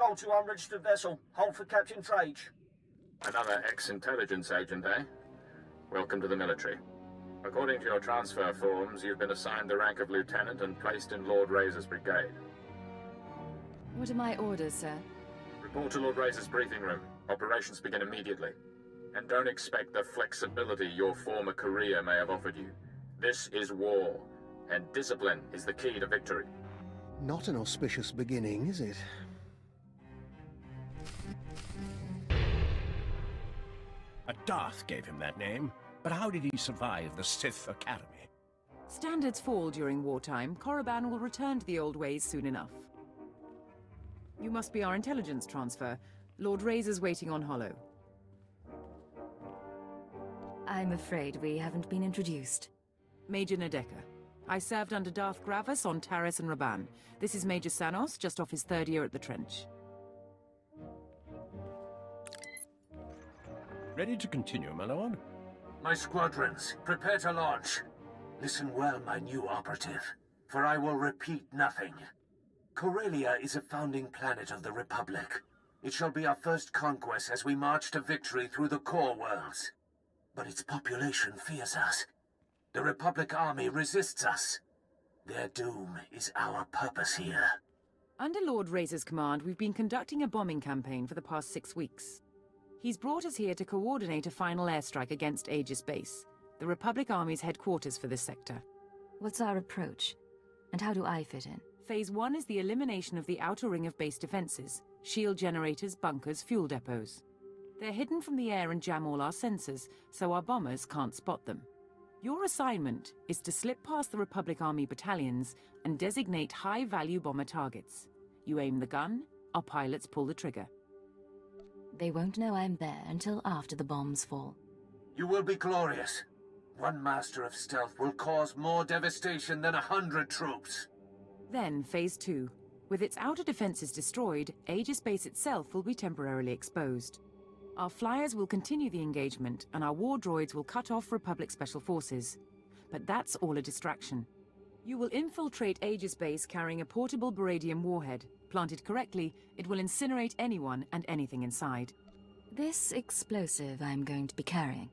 Control to unregistered vessel. Hold for Captain Frage. Another ex-intelligence agent, eh? Welcome to the military. According to your transfer forms, you've been assigned the rank of lieutenant and placed in Lord Razor's brigade. What are my orders, sir? Report to Lord Razor's briefing room. Operations begin immediately. And don't expect the flexibility your former career may have offered you. This is war, and discipline is the key to victory. Not an auspicious beginning, is it? A Darth gave him that name, but how did he survive the Sith Academy? Standards fall during wartime. Korriban will return to the old ways soon enough. You must be our intelligence transfer. Lord Razor's waiting on Hollow. I'm afraid we haven't been introduced. Major Nadeka. I served under Darth Gravis on Taris and Raban. This is Major Sanos, just off his 3rd year at the trench. Ready to continue, my lord? My squadrons, prepare to launch. Listen well, my new operative, for I will repeat nothing. Corellia is a founding planet of the Republic. It shall be our first conquest as we march to victory through the core worlds. But its population fears us. The Republic army resists us. Their doom is our purpose here. Under Lord Razor's command, we've been conducting a bombing campaign for the past 6 weeks. He's brought us here to coordinate a final airstrike against Aegis Base, the Republic Army's headquarters for this sector. What's our approach? And how do I fit in? Phase 1 is the elimination of the outer ring of base defenses, shield generators, bunkers, fuel depots. They're hidden from the air and jam all our sensors, so our bombers can't spot them. Your assignment is to slip past the Republic Army battalions and designate high-value bomber targets. You aim the gun, our pilots pull the trigger. They won't know I'm there until after the bombs fall. You will be glorious. One master of stealth will cause more devastation than 100 troops. Then, Phase 2. With its outer defenses destroyed, Aegis Base itself will be temporarily exposed. Our flyers will continue the engagement, and our war droids will cut off Republic Special Forces. But that's all a distraction. You will infiltrate Aegis Base carrying a portable Baradium warhead. Planted correctly, it will incinerate anyone and anything inside. This explosive I'm going to be carrying.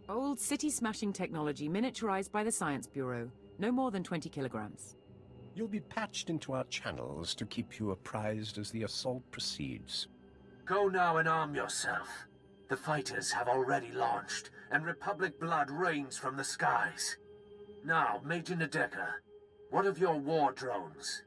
Old city-smashing technology miniaturized by the Science Bureau. No more than 20 kilograms. You'll be patched into our channels to keep you apprised as the assault proceeds. Go now and arm yourself. The fighters have already launched, and Republic blood rains from the skies. Now, Major Nadeka, what of your war drones?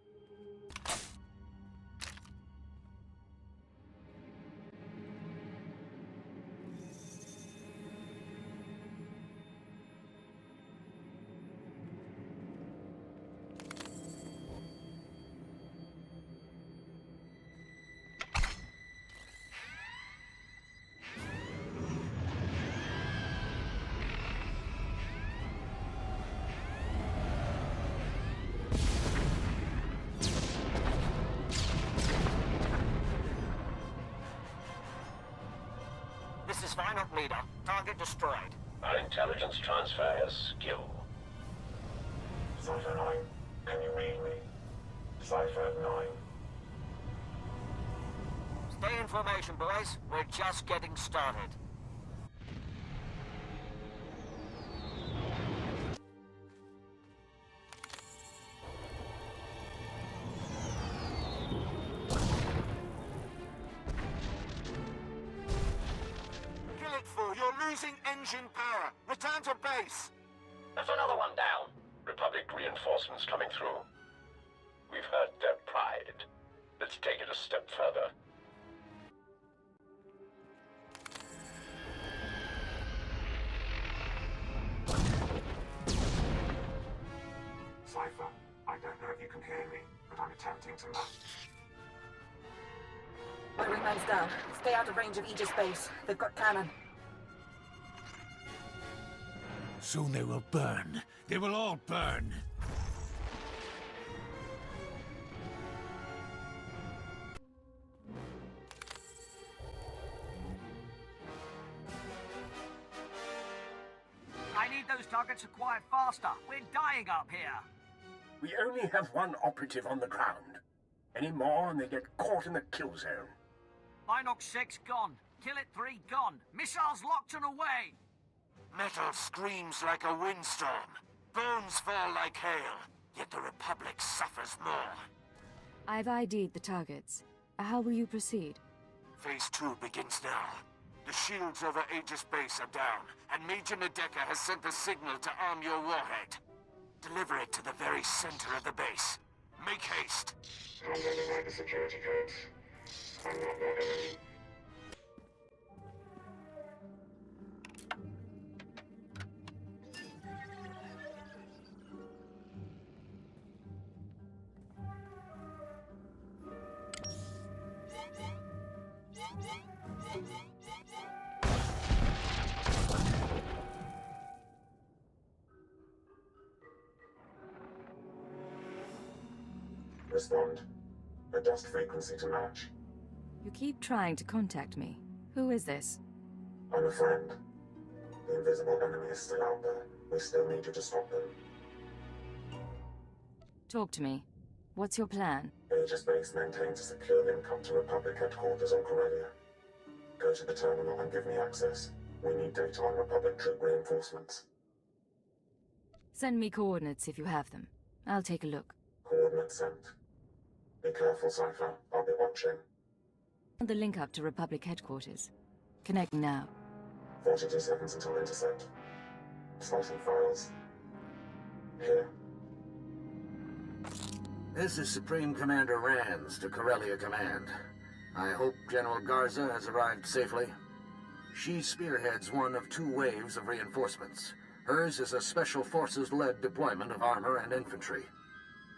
This is Final Leader. Target destroyed. Our intelligence transfer has skill. Cypher 9, can you read me? Cypher 9. Stay in formation, boys. We're just getting started. Kill it, fool. You're losing engine power. Return to base. There's another one down. Republic reinforcements coming through. We've hurt their pride. Let's take it a step further. Cypher, I don't know if you can hear me, but I'm attempting to map. My wingman's down. Stay out of range of Aegis Base. They've got cannon. Soon they will burn. They will all burn. I need those targets acquired faster. We're dying up here. We only have one operative on the ground. Any more and they get caught in the kill zone. Minox 6 gone. Kill it 3 gone. Missiles locked and away. Metal screams like a windstorm. Bones fall like hail. Yet the Republic suffers more. I've ID'd the targets. How will you proceed? Phase 2 begins now. The shields over Aegis Base are down, and Major Nadeka has sent the signal to arm your warhead. Deliver it to the very center of the base. Make haste. I'm running like the security codes. I'm not your enemy. Respond. Adjust frequency to match. You keep trying to contact me. Who is this? I'm a friend. The invisible enemy is still out there. We still need you to stop them. Talk to me. What's your plan? Aegis Base maintains a secure link up to Republic headquarters on Corellia. Go to the terminal and give me access. We need data on Republic troop reinforcements. Send me coordinates if you have them. I'll take a look. Coordinates sent. Be careful, Cypher. I'll be watching. The link up to Republic headquarters. Connect now. 42 seconds until intercept. Slicing files. Here. This is Supreme Commander Rands to Corellia Command. I hope General Garza has arrived safely. She spearheads one of 2 waves of reinforcements. Hers is a Special Forces-led deployment of armor and infantry.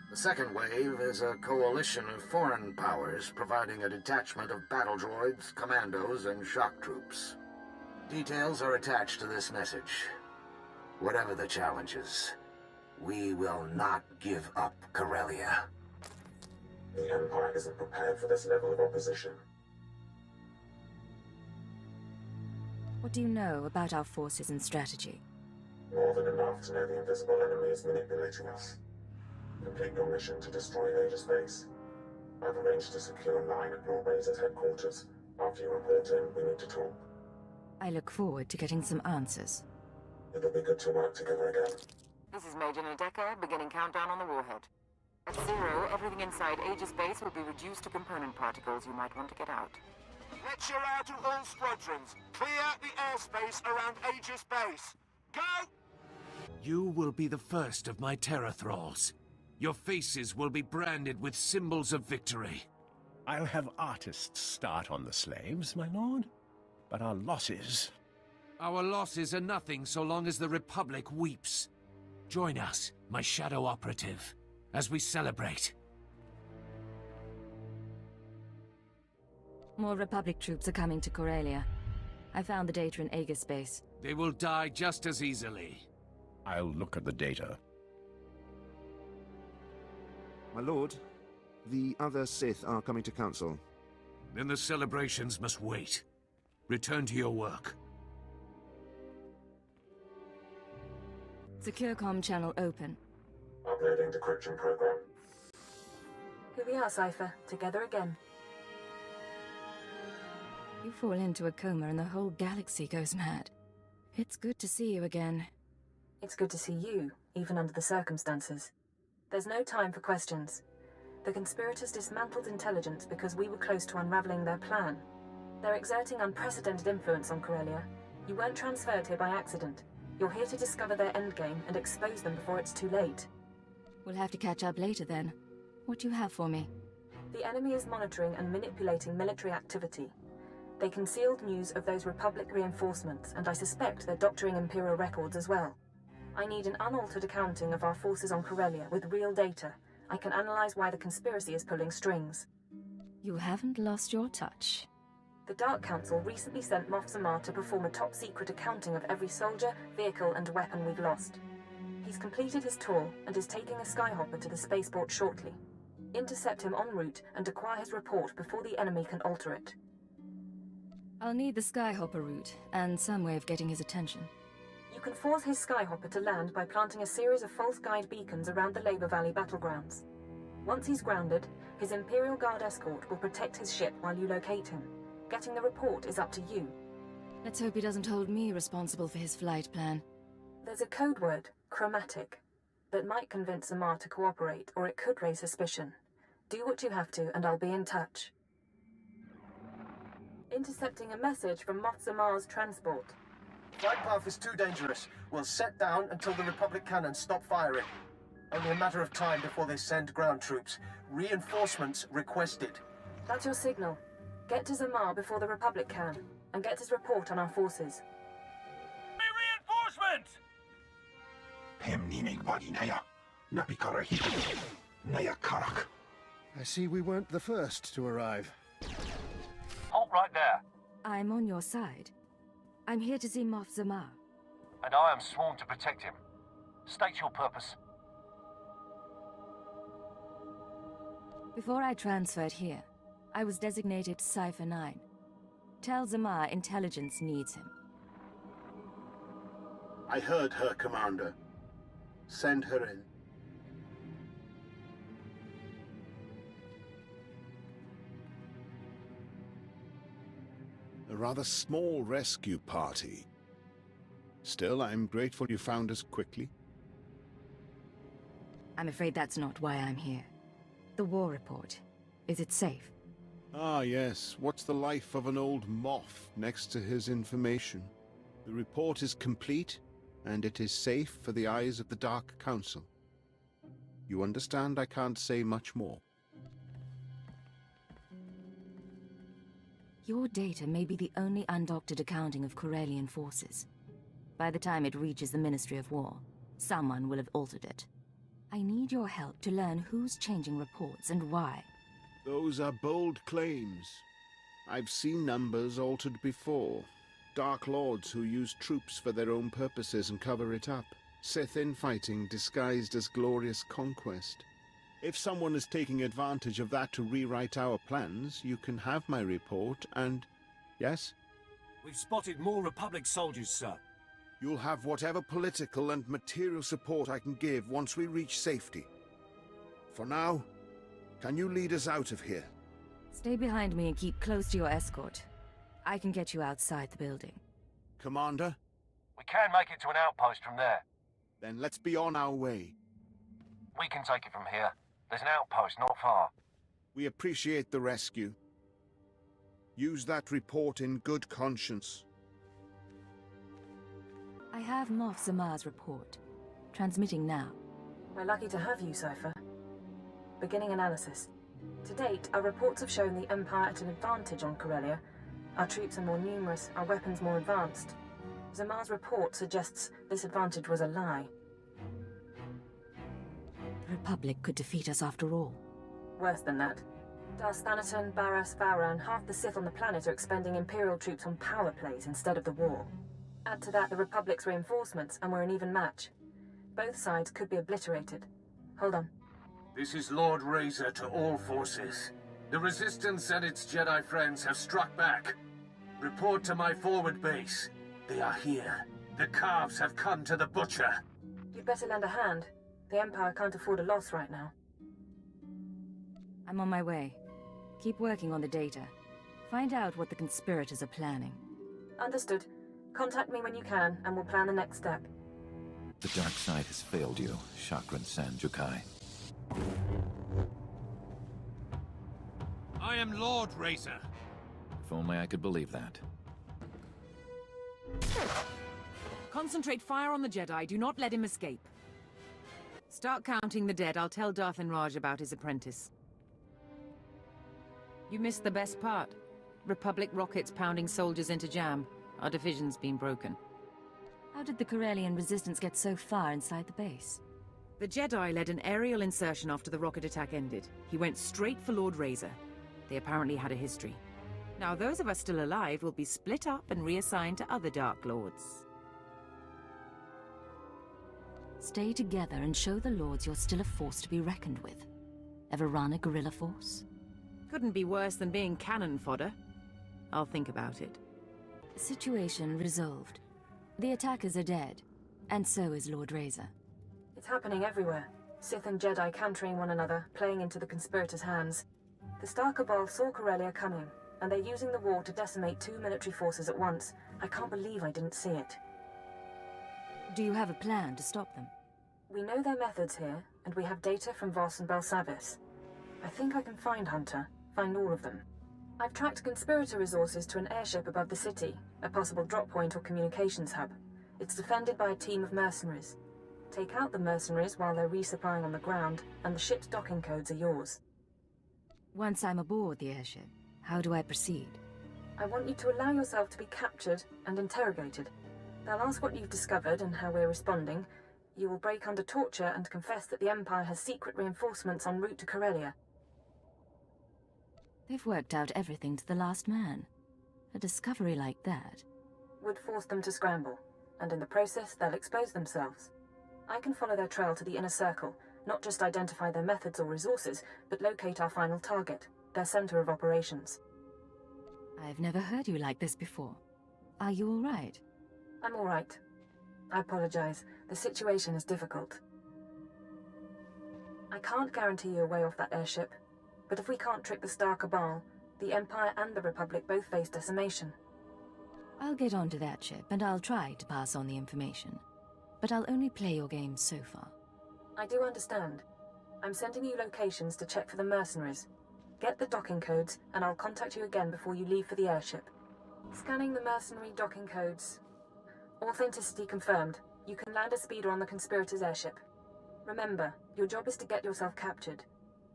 The second wave is a coalition of foreign powers providing a detachment of battle droids, commandos, and shock troops. Details are attached to this message. Whatever the challenges, we will not give up Corellia. The Empire isn't prepared for this level of opposition. What do you know about our forces and strategy? More than enough to know the invisible enemy is manipulating us. Complete your mission to destroy Aegis Base. I've arranged a secure line at your base's headquarters. After you report in, we need to talk. I look forward to getting some answers. It'll be good to work together again. This is Major Nadeka, beginning countdown on the warhead. At 0, everything inside Aegis Base will be reduced to component particles you might want to get out. Lecture out to all squadrons. Clear the airspace around Aegis Base. Go! You will be the first of my terror thralls. Your faces will be branded with symbols of victory. I'll have artists start on the slaves, my lord. But our losses... Our losses are nothing so long as the Republic weeps. Join us, my shadow operative, as we celebrate. More Republic troops are coming to Corellia. I found the data in Aegis Base. They will die just as easily. I'll look at the data. My lord, the other Sith are coming to council. Then the celebrations must wait. Return to your work. Secure comm channel open. Uploading decryption program. Here we are, Cypher. Together again. You fall into a coma and the whole galaxy goes mad. It's good to see you again. It's good to see you, even under the circumstances. There's no time for questions. The conspirators dismantled intelligence because we were close to unraveling their plan. They're exerting unprecedented influence on Corellia. You weren't transferred here by accident. You're here to discover their endgame and expose them before it's too late. We'll have to catch up later then. What do you have for me? The enemy is monitoring and manipulating military activity. They concealed news of those Republic reinforcements, and I suspect they're doctoring Imperial records as well. I need an unaltered accounting of our forces on Corellia with real data. I can analyze why the conspiracy is pulling strings. You haven't lost your touch. The Dark Council recently sent Moff Zamar to perform a top-secret accounting of every soldier, vehicle, and weapon we've lost. He's completed his tour and is taking a skyhopper to the spaceport shortly. Intercept him en route and acquire his report before the enemy can alter it. I'll need the skyhopper route and some way of getting his attention. You can force his skyhopper to land by planting a series of false guide beacons around the Labor Valley battlegrounds. Once he's grounded, His Imperial Guard escort will protect his ship while you locate him. Getting the report is up to you. Let's hope he doesn't hold me responsible for his flight plan. There's a code word, chromatic, that might convince Zamar to cooperate, or it could raise suspicion. Do what you have to, and I'll be in touch. Intercepting a message from Moff Zamar's transport. Flight path is too dangerous. We'll set down until the Republic cannons stop firing. Only a matter of time before they send ground troops. Reinforcements requested. That's your signal. Get to Zamar before the Republic can, and get his report on our forces. Reinforcements! I see we weren't the first to arrive. Halt right there. I'm on your side. I'm here to see Moff Zamar. And I am sworn to protect him. State your purpose. Before I transferred here, I was designated Cipher 9. Tell Zamar intelligence needs him. I heard her, Commander. Send her in. A rather small rescue party. Still, I'm grateful you found us quickly. I'm afraid that's not why I'm here. The war report. Is it safe? Ah, yes. What's the life of an old moth next to his information? The report is complete, and it is safe for the eyes of the Dark Council. You understand I can't say much more. Your data may be the only undoctored accounting of Corellian forces. By the time it reaches the Ministry of War, someone will have altered it. I need your help to learn who's changing reports and why. Those are bold claims. I've seen numbers altered before. Dark Lords who use troops for their own purposes and cover it up. Sith infighting disguised as glorious conquest. If someone is taking advantage of that to rewrite our plans, you can have my report and... Yes? We've spotted more Republic soldiers, sir. You'll have whatever political and material support I can give once we reach safety. For now, can you lead us out of here? Stay behind me and keep close to your escort. I can get you outside the building. Commander? We can make it to an outpost from there. Then let's be on our way. We can take it from here. There's an outpost not far. We appreciate the rescue. Use that report in good conscience. I have Moff Zamar's report. Transmitting now. We're lucky to have you, Cipher. Beginning analysis. To date, our reports have shown the Empire at an advantage on Corellia. Our troops are more numerous, our weapons more advanced. Zamar's report suggests this advantage was a lie. The Republic could defeat us after all. Worse than that. Darth Thanaton, Barras, Vara, and half the Sith on the planet are expending Imperial troops on power plays instead of the war. Add to that the Republic's reinforcements, and we're an even match. Both sides could be obliterated. Hold on. This is Lord Razor to all forces. The Resistance and its Jedi friends have struck back. Report to my forward base. They are here. The calves have come to the butcher. You'd better lend a hand. The Empire can't afford a loss right now. I'm on my way. Keep working on the data. Find out what the conspirators are planning. Understood. Contact me when you can, and we'll plan the next step. The dark side has failed you, Chakran San Jukai. I am Lord Razor. If only I could believe that. Concentrate fire on the Jedi. Do not let him escape. Start counting the dead. I'll tell Darth and Raj about his apprentice. You missed the best part. Republic rockets pounding soldiers into jam. Our division's been broken. How did the Corellian resistance get so far inside the base? The Jedi led an aerial insertion after the rocket attack ended. He went straight for Lord Razor. They apparently had a history. Now those of us still alive will be split up and reassigned to other Dark Lords. Stay together and show the Lords you're still a force to be reckoned with. Ever run a guerrilla force? Couldn't be worse than being cannon fodder. I'll think about it. Situation resolved. The attackers are dead, and so is Lord Razor. It's happening everywhere. Sith and Jedi countering one another, playing into the conspirators' hands. The Star Cabal saw Corellia coming, and they're using the war to decimate 2 military forces at once. I can't believe I didn't see it. Do you have a plan to stop them? We know their methods here, and we have data from Voss and Belsavis. I think I can find Hunter, find all of them. I've tracked conspirator resources to an airship above the city, a possible drop point or communications hub. It's defended by a team of mercenaries. Take out the mercenaries while they're resupplying on the ground, and the ship's docking codes are yours. Once I'm aboard the airship, how do I proceed? I want you to allow yourself to be captured and interrogated. They'll ask what you've discovered and how we're responding. You will break under torture and confess that the Empire has secret reinforcements en route to Corellia. They've worked out everything to the last man. A discovery like that would force them to scramble, and in the process they'll expose themselves. I can follow their trail to the inner circle, not just identify their methods or resources, but locate our final target, their center of operations. I've never heard you like this before. Are you all right? I'm all right. I apologize. The situation is difficult. I can't guarantee you a way off that airship, but if we can't trick the Star Cabal, the Empire and the Republic both face decimation. I'll get onto that ship, and I'll try to pass on the information. But I'll only play your game so far. I do understand. I'm sending you locations to check for the mercenaries. Get the docking codes, and I'll contact you again before you leave for the airship. Scanning the mercenary docking codes. Authenticity confirmed. You can land a speeder on the conspirators' airship. Remember, your job is to get yourself captured.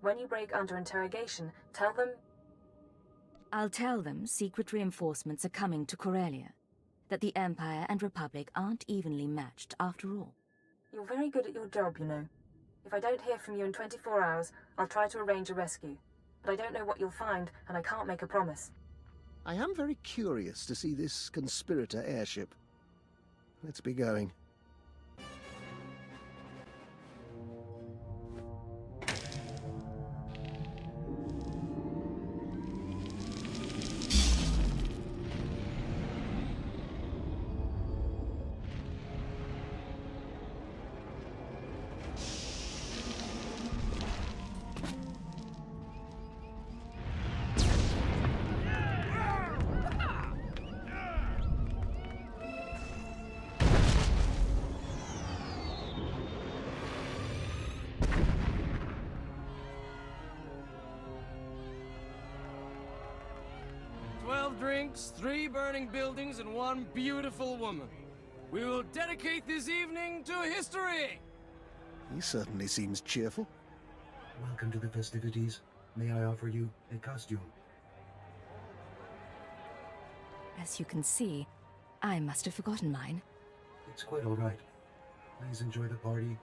When you break under interrogation, tell them... I'll tell them secret reinforcements are coming to Corellia. That the Empire and Republic aren't evenly matched after all. You're very good at your job, you know. If I don't hear from you in 24 hours, I'll try to arrange a rescue. But I don't know what you'll find, and I can't make a promise. I am very curious to see this conspirator airship. Let's be going. Drinks, 3 burning buildings, and 1 beautiful woman. We will dedicate this evening to history! He certainly seems cheerful. Welcome to the festivities. May I offer you a costume? As you can see, I must have forgotten mine. It's quite all right. Please enjoy the party.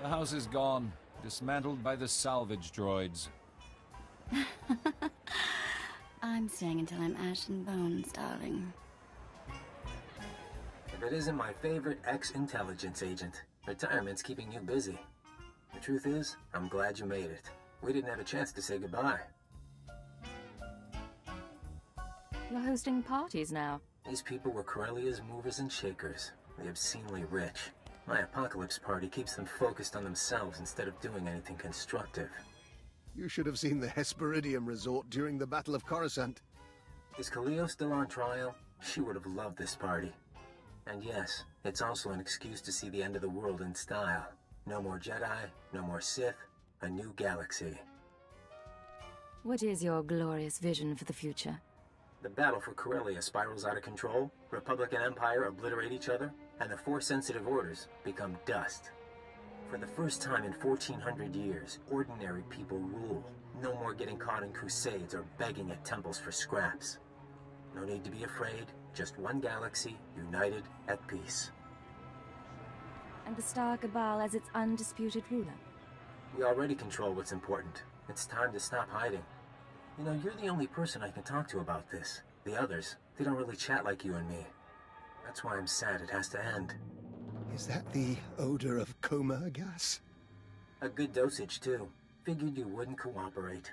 The house is gone, dismantled by the salvage droids. I'm staying until I'm ash and bones, darling. If it isn't my favorite ex-intelligence agent, retirement's keeping you busy. The truth is, I'm glad you made it. We didn't have a chance to say goodbye. You're hosting parties now. These people were Corellia's movers and shakers, the obscenely rich. My apocalypse party keeps them focused on themselves instead of doing anything constructive. You should have seen the Hesperidium resort during the Battle of Coruscant. Is Khalil still on trial? She would have loved this party. And yes, it's also an excuse to see the end of the world in style. No more Jedi, no more Sith, a new galaxy. What is your glorious vision for the future? The battle for Corellia spirals out of control, Republic and Empire obliterate each other, and the Force-sensitive orders become dust. For the first time in 1400 years, ordinary people rule. No more getting caught in crusades or begging at temples for scraps. No need to be afraid, just one galaxy, united, at peace. And the Star Cabal as its undisputed ruler? We already control what's important. It's time to stop hiding. You know, you're the only person I can talk to about this. The others, they don't really chat like you and me. That's why I'm sad it has to end. Is that the odor of coma gas? A good dosage, too. Figured you wouldn't cooperate.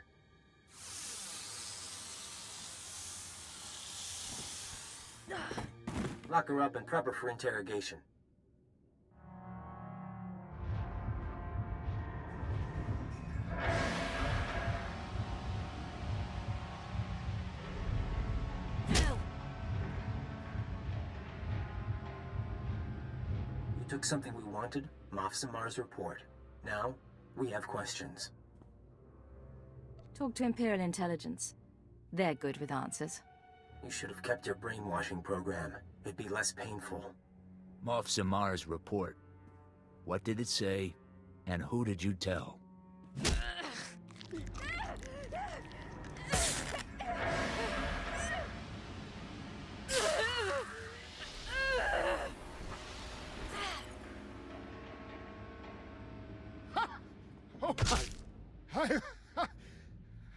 Lock her up and prep her for interrogation. You took something we wanted, Moff Samar's report. Now, we have questions. Talk to Imperial Intelligence. They're good with answers. You should have kept your brainwashing program. It'd be less painful. Moff Samar's report. What did it say, and who did you tell?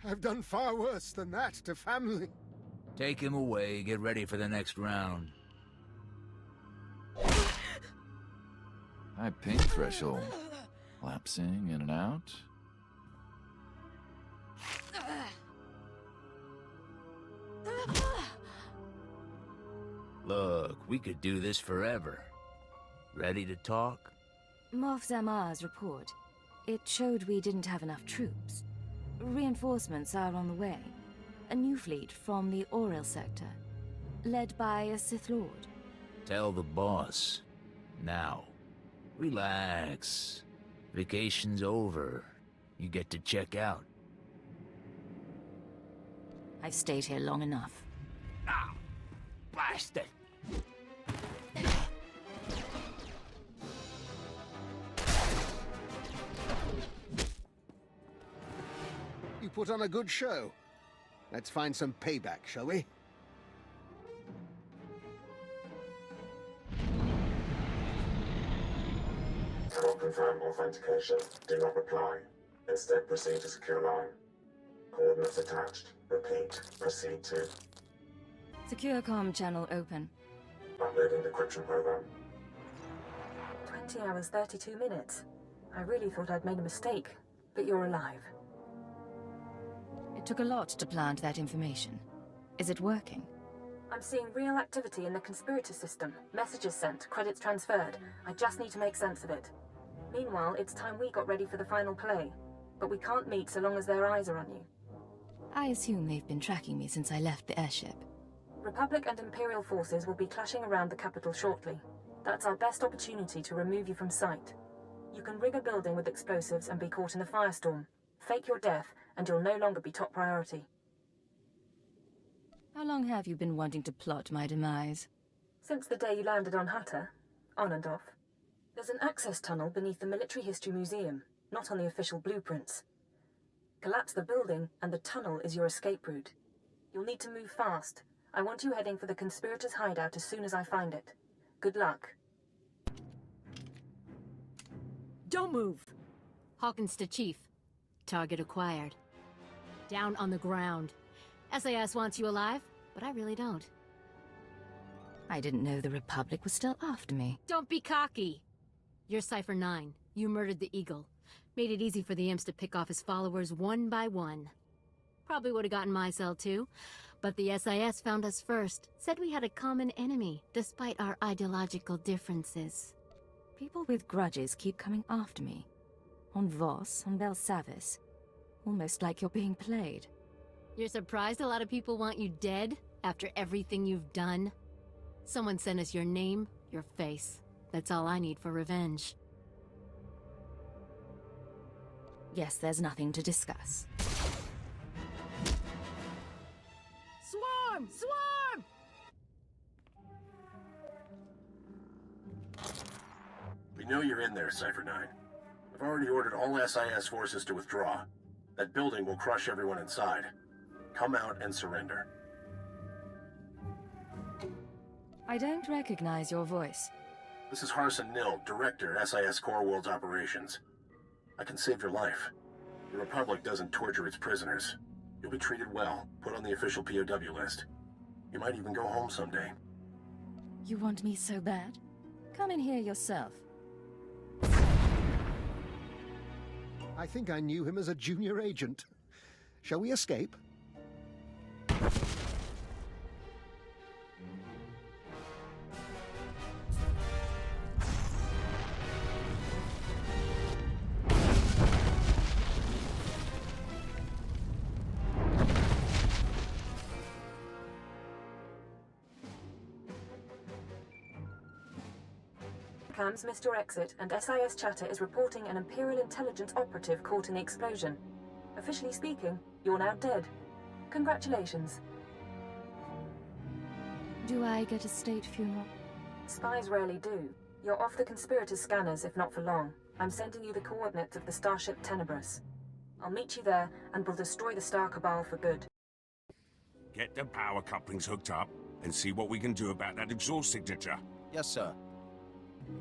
I've done far worse than that to family. Take him away, get ready for the next round. High pain threshold. Lapsing in and out. Look, we could do this forever. Ready to talk? Moff Samar's report. It showed we didn't have enough troops. Reinforcements are on the way. A new fleet from the Corellia sector, led by a Sith Lord. Tell the boss. Now. Relax. Vacation's over. You get to check out. I've stayed here long enough. Ah! Bastard! You put on a good show. Let's find some payback, shall we? Cannot confirm authentication. Do not reply. Instead, proceed to secure line. Coordinates attached. Repeat. Proceed to... Secure comm channel open. Uploading decryption program. 20 hours, 32 minutes. I really thought I'd made a mistake, but you're alive. It took a lot to plant that information. Is it working? I'm seeing real activity in the conspirator system. Messages sent, credits transferred. I just need to make sense of it. Meanwhile, it's time we got ready for the final play. But we can't meet so long as their eyes are on you. I assume they've been tracking me since I left the airship. Republic and Imperial forces will be clashing around the capital shortly. That's our best opportunity to remove you from sight. You can rig a building with explosives and be caught in a firestorm. Fake your death, and you'll no longer be top priority. How long have you been wanting to plot my demise? Since the day you landed on Hatter. On and off. There's an access tunnel beneath the Military History Museum, not on the official blueprints. Collapse the building, and the tunnel is your escape route. You'll need to move fast. I want you heading for the conspirators' hideout as soon as I find it. Good luck. Don't move! Hawkins to Chief. Target acquired. Down on the ground. SAS wants you alive, but I really don't. I didn't know the Republic was still after me. Don't be cocky! You're Cypher 9. You murdered the Eagle. Made it easy for the imps to pick off his followers one by one. Probably would have gotten my cell too, but the SIS found us first. Said we had a common enemy, despite our ideological differences. People with grudges keep coming after me. On Voss, on Belsavis. Almost like you're being played. You're surprised a lot of people want you dead after everything you've done? Someone sent us your name, your face. That's all I need for revenge. Yes, there's nothing to discuss. Swarm! Swarm! We know you're in there, Cypher 9. I've already ordered all SIS forces to withdraw. That building will crush everyone inside. Come out and surrender. I don't recognize your voice. This is Harson Nill, Director, SIS Core World's Operations. I can save your life. The Republic doesn't torture its prisoners. You'll be treated well, put on the official POW list. You might even go home someday. You want me so bad? Come in here yourself. I think I knew him as a junior agent. Shall we escape? webcams missed your exit, and SIS chatter is reporting an Imperial intelligence operative caught in the explosion. Officially speaking, you're now dead. Congratulations. Do I get a state funeral? Spies rarely do. You're off the conspirators' scanners, if not for long. I'm sending you the coordinates of the starship Tenebris. I'll meet you there, and we'll destroy the Star Cabal for good. Get the power couplings hooked up, and see what we can do about that exhaust signature. Yes, sir.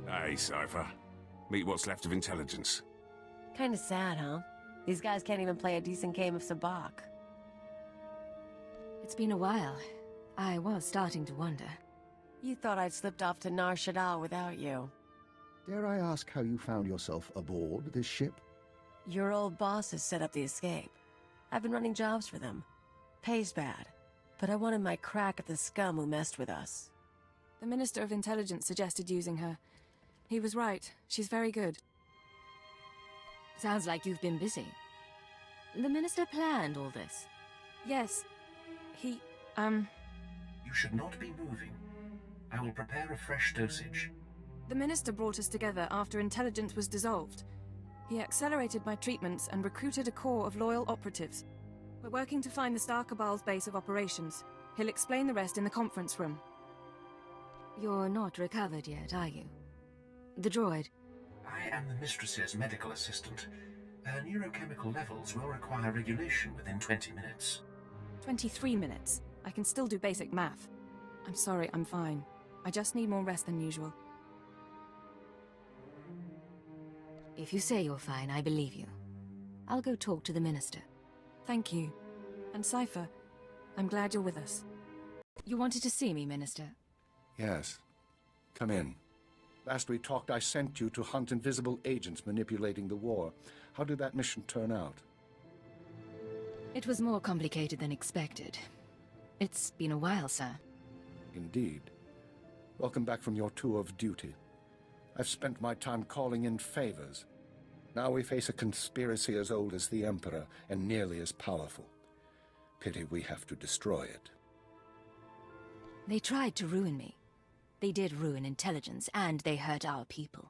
Hey, Cypher. Meet what's left of intelligence. Kinda sad, huh? These guys can't even play a decent game of Sabacc. It's been a while. I was starting to wonder. You thought I'd slipped off to Nar Shaddaa without you. Dare I ask how you found yourself aboard this ship? Your old bosses set up the escape. I've been running jobs for them. Pays bad. But I wanted my crack at the scum who messed with us. The Minister of Intelligence suggested using her. He was right. She's very good. Sounds like you've been busy. The Minister planned all this. Yes. He, You should not be moving. I will prepare a fresh dosage. The Minister brought us together after Intelligence was dissolved. He accelerated my treatments and recruited a corps of loyal operatives. We're working to find the Star Cabal's base of operations. He'll explain the rest in the conference room. You're not recovered yet, are you? The droid? I am the Mistress's medical assistant. Her neurochemical levels will require regulation within 20 minutes. 23 minutes. I can still do basic math. I'm sorry, I'm fine. I just need more rest than usual. If you say you're fine, I believe you. I'll go talk to the Minister. Thank you. And Cypher, I'm glad you're with us. You wanted to see me, Minister? Yes. Come in. Last we talked, I sent you to hunt invisible agents manipulating the war. How did that mission turn out? It was more complicated than expected. It's been a while, sir. Indeed. Welcome back from your tour of duty. I've spent my time calling in favors. Now we face a conspiracy as old as the Emperor and nearly as powerful. Pity we have to destroy it. They tried to ruin me. They did ruin intelligence, and they hurt our people.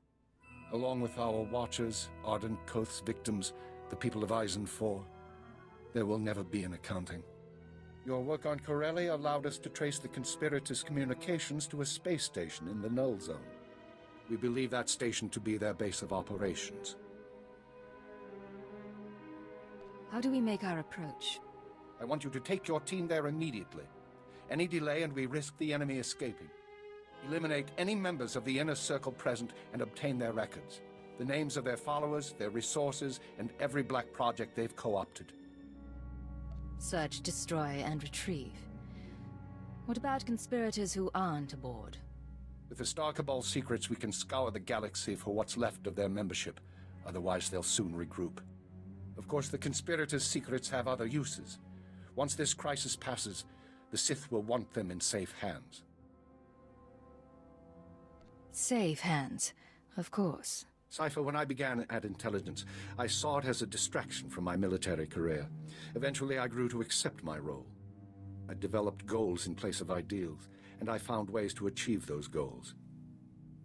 Along with our Watchers, Ardent Koth's victims, the people of Eisen IV, there will never be an accounting. Your work on Corellia allowed us to trace the conspirators' communications to a space station in the Null Zone. We believe that station to be their base of operations. How do we make our approach? I want you to take your team there immediately. Any delay and we risk the enemy escaping. Eliminate any members of the Inner Circle present and obtain their records. The names of their followers, their resources, and every black project they've co-opted. Search, destroy, and retrieve. What about conspirators who aren't aboard? With the Star Cabal secrets, we can scour the galaxy for what's left of their membership. Otherwise, they'll soon regroup. Of course, the conspirators' secrets have other uses. Once this crisis passes, the Sith will want them in safe hands. Safe hands, of course. Cypher, when I began at Intelligence, I saw it as a distraction from my military career. Eventually, I grew to accept my role. I developed goals in place of ideals, and I found ways to achieve those goals.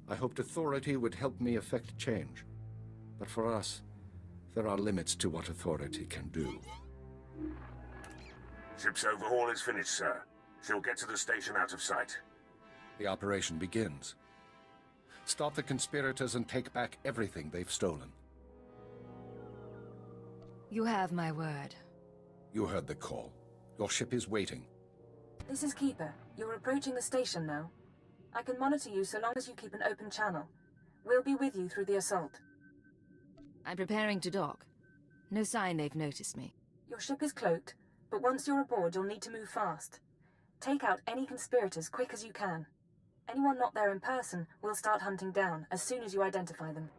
I hoped authority would help me effect change. But for us, there are limits to what authority can do. Ship's overhaul is finished, sir. She'll get to the station out of sight. The operation begins. Stop the conspirators and take back everything they've stolen. You have my word. You heard the call. Your ship is waiting. This is Keeper. You're approaching the station now. I can monitor you so long as you keep an open channel. We'll be with you through the assault. I'm preparing to dock. No sign they've noticed me. Your ship is cloaked, but once you're aboard, you'll need to move fast. Take out any conspirators quick as you can. Anyone not there in person, we'll start hunting down as soon as you identify them.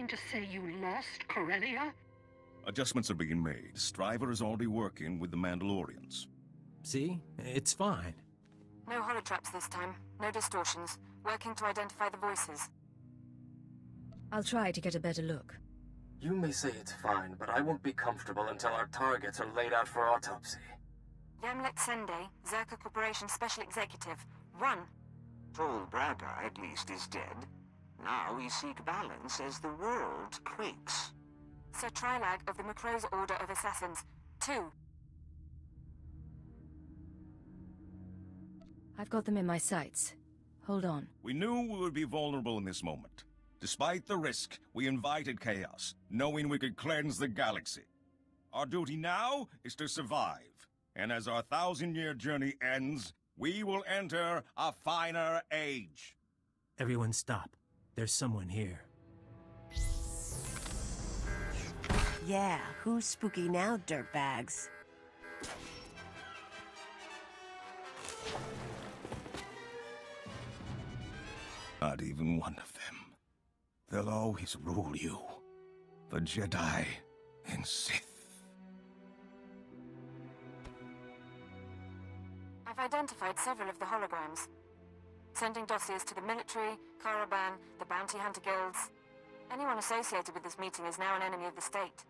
to say you lost Corellia? Adjustments are being made. Striver is already working with the Mandalorians. See? It's fine. No holotraps this time. No distortions. Working to identify the voices. I'll try to get a better look. You may say it's fine, but I won't be comfortable until our targets are laid out for autopsy. Yamlet Sende, Zerka Corporation Special Executive. Run! Tall Braga, at least, is dead. Now we seek balance as the world quakes. Sir Trilag of the Macro's Order of Assassins. 2. I've got them in my sights. Hold on. We knew we would be vulnerable in this moment. Despite the risk, we invited chaos, knowing we could cleanse the galaxy. Our duty now is to survive. And as our 1,000-year journey ends, we will enter a finer age. Everyone stop. There's someone here. Yeah, who's spooky now, dirtbags? Not even one of them. They'll always rule you. The Jedi and Sith. I've identified several of the holograms. Sending dossiers to the military, Caravan, the bounty hunter guilds. Anyone associated with this meeting is now an enemy of the state.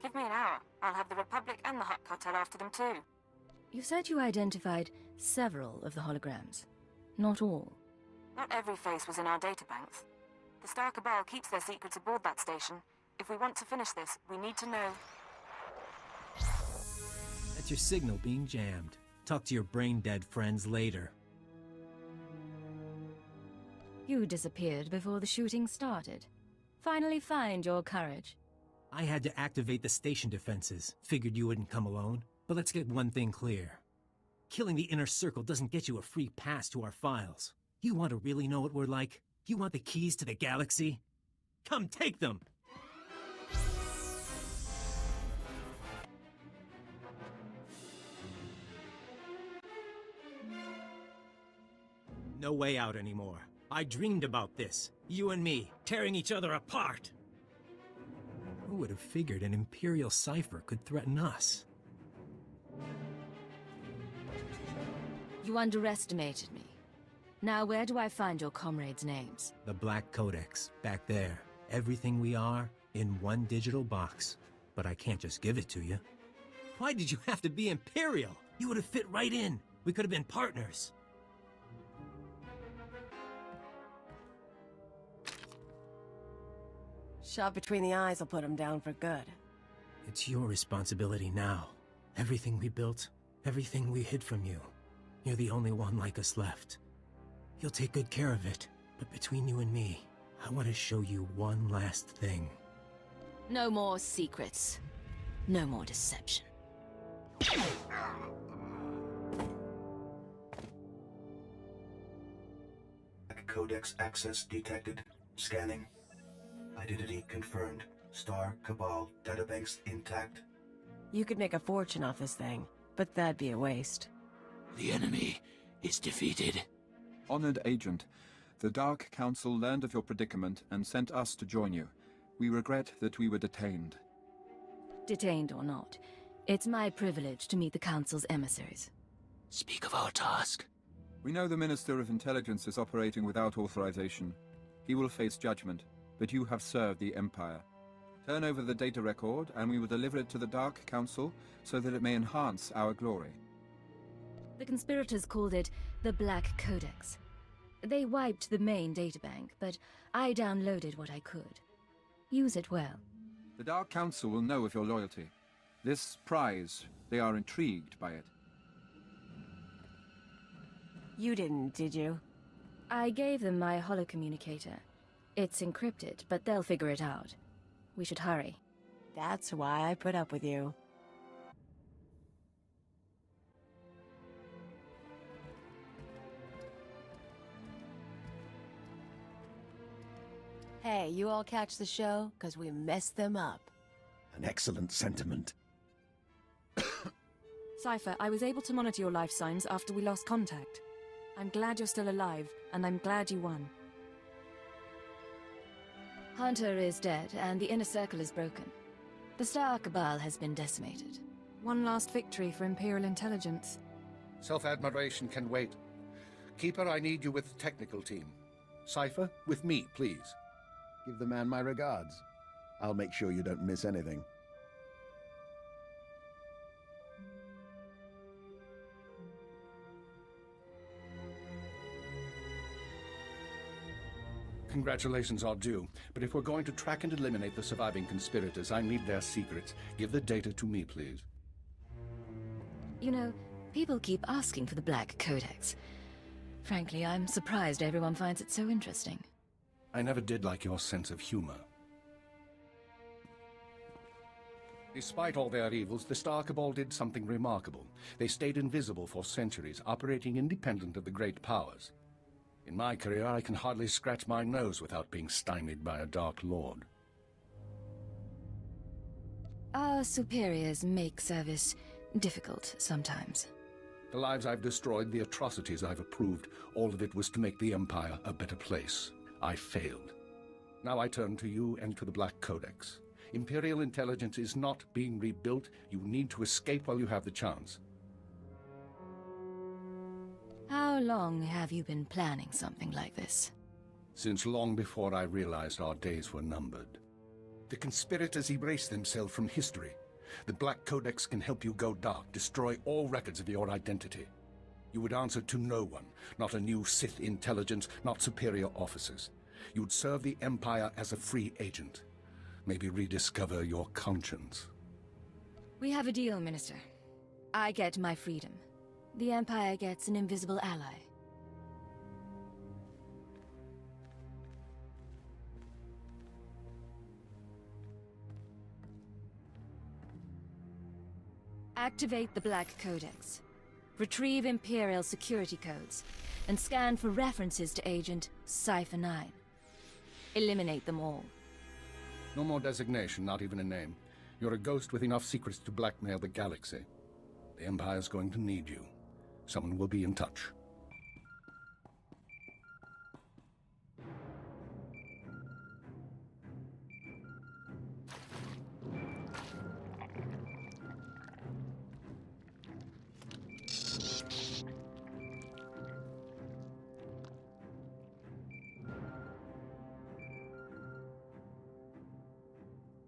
Give me an hour. I'll have the Republic and the Hutt Cartel after them too. You said you identified several of the holograms. Not all. Not every face was in our databanks. The Star Cabal keeps their secrets aboard that station. If we want to finish this, we need to know. That's your signal being jammed. Talk to your brain-dead friends later. You disappeared before the shooting started. Finally find your courage. I had to activate the station defenses. Figured you wouldn't come alone. But let's get one thing clear. Killing the Inner Circle doesn't get you a free pass to our files. You want to really know what we're like? You want the keys to the galaxy? Come take them! No way out anymore. I dreamed about this. You and me, tearing each other apart. Who would have figured an Imperial cipher could threaten us? You underestimated me. Now where do I find your comrades' names? The Black Codex, back there. Everything we are, in one digital box. But I can't just give it to you. Why did you have to be Imperial? You would have fit right in. We could have been partners. Shot between the eyes will put him down for good. It's your responsibility now. Everything we built, everything we hid from you. You're the only one like us left. You'll take good care of it, but between you and me, I want to show you one last thing. No more secrets. No more deception. Codex access detected. Scanning. Identity confirmed. Star Cabal databanks intact. You could make a fortune off this thing, but that'd be a waste. The enemy is defeated. Honored Agent, the Dark Council learned of your predicament and sent us to join you. We regret that we were detained. Detained or not, it's my privilege to meet the Council's emissaries. Speak of our task. We know the Minister of Intelligence is operating without authorization. He will face judgment, but you have served the Empire. Turn over the data record, and we will deliver it to the Dark Council so that it may enhance our glory. The conspirators called it the Black Codex. They wiped the main databank, but I downloaded what I could. Use it well. The Dark Council will know of your loyalty. This prize, they are intrigued by it. You didn't, did you? I gave them my holocommunicator. It's encrypted, but they'll figure it out. We should hurry. That's why I put up with you. Hey, you all catch the show? 'Cause we messed them up. An excellent sentiment. Cypher, I was able to monitor your life signs after we lost contact. I'm glad you're still alive, and I'm glad you won. Hunter is dead, and the Inner Circle is broken. The Star Cabal has been decimated. One last victory for Imperial intelligence. Self-admiration can wait. Keeper, I need you with the technical team. Cypher, with me, please. Give the man my regards. I'll make sure you don't miss anything. Congratulations are due, but if we're going to track and eliminate the surviving conspirators, I need their secrets. Give the data to me, please. You know, people keep asking for the Black Codex. Frankly, I'm surprised everyone finds it so interesting. I never did like your sense of humor. Despite all their evils, the Star Cabal did something remarkable. They stayed invisible for centuries, operating independent of the great powers. In my career, I can hardly scratch my nose without being stymied by a Dark Lord. Our superiors make service difficult sometimes. The lives I've destroyed, the atrocities I've approved, all of it was to make the Empire a better place. I failed. Now I turn to you and to the Black Codex. Imperial intelligence is not being rebuilt. You need to escape while you have the chance. How long have you been planning something like this? Since long before I realized our days were numbered. The conspirators erased themselves from history. The Black Codex can help you go dark, destroy all records of your identity. You would answer to no one, not a new Sith intelligence, not superior officers. You'd serve the Empire as a free agent. Maybe rediscover your conscience. We have a deal, Minister. I get my freedom. The Empire gets an invisible ally. Activate the Black Codex. Retrieve Imperial security codes, and scan for references to Agent Cypher 9. Eliminate them all. No more designation, not even a name. You're a ghost with enough secrets to blackmail the galaxy. The Empire's going to need you. Someone will be in touch.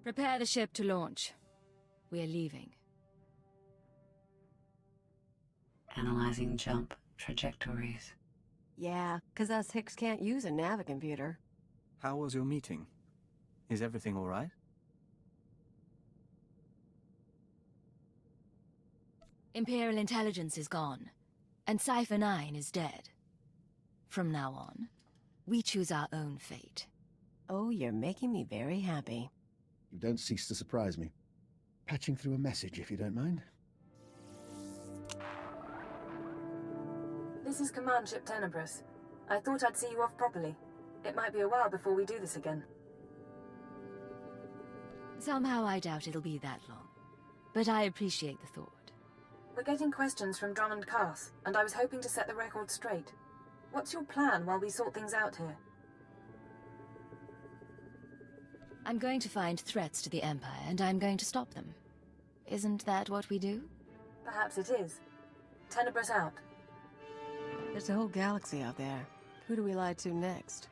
Prepare the ship to launch. We're leaving. Analyzing jump trajectories. Yeah, 'cause us Hicks can't use a navicomputer. How was your meeting? Is everything all right? Imperial intelligence is gone, and Cypher 9 is dead. From now on, we choose our own fate. Oh, you're making me very happy. You don't cease to surprise me. Patching through a message, if you don't mind. This is Command Ship Tenebris. I thought I'd see you off properly. It might be a while before we do this again. Somehow I doubt it'll be that long, but I appreciate the thought. We're getting questions from Drummond Cass, and I was hoping to set the record straight. What's your plan while we sort things out here? I'm going to find threats to the Empire, and I'm going to stop them. Isn't that what we do? Perhaps it is. Tenebris out. There's a whole galaxy out there. Who do we lie to next?